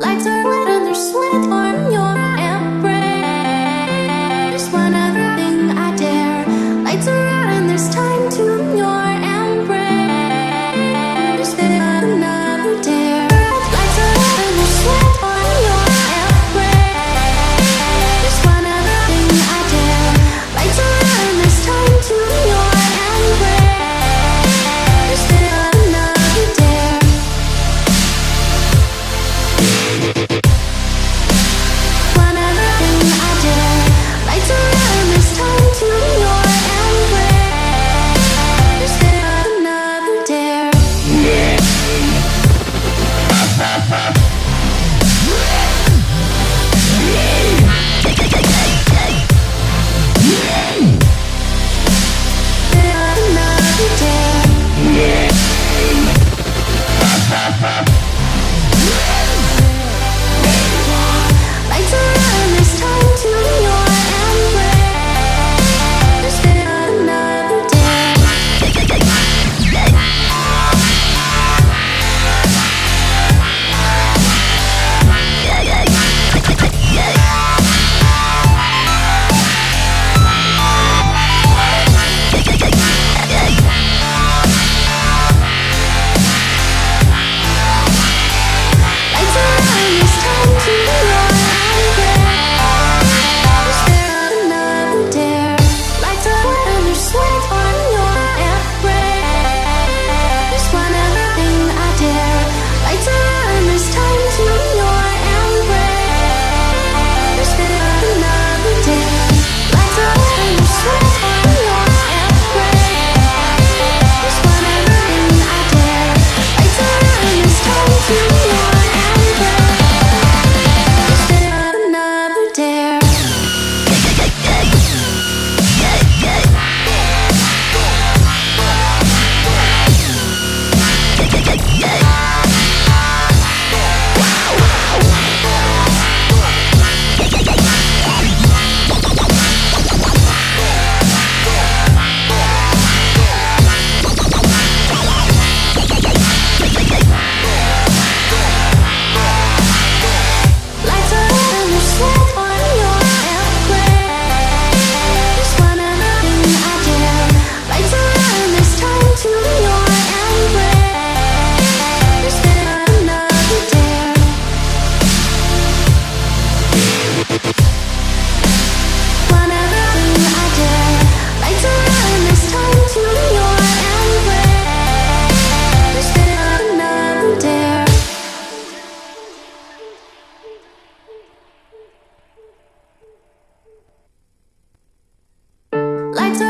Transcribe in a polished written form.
Lights are lit and there's sweat on your embrace. One other thing I dare. Lights are out and there's time to your embrace. Another dare. Lights are lit and there's sweat on your embrace. One other thing I dare. Lights are out and there's time to your embrace. Another dare. One other thing I dare. Lights are out and there's time to your embrace. Another dare. Another dare. Lights are out and there's time to your embrace. Another dare. Lights are out and there's time to your embrace. Another dare. Lights are out and there's sweat on your embrace. One other thing I dare. Lights are out and there's time to your embrace. Another dare. Lights are out and there's sweat on your embrace. One other thing I dare. Lights are out and there's time to your embrace. Another dare. Lights are out and there's sweat on your embrace. One other thing I dare. Lights are out and there's time to your embrace. Another dare. One other thing I dare. Lights are out and there's time to your embrace. Another dare. Lights are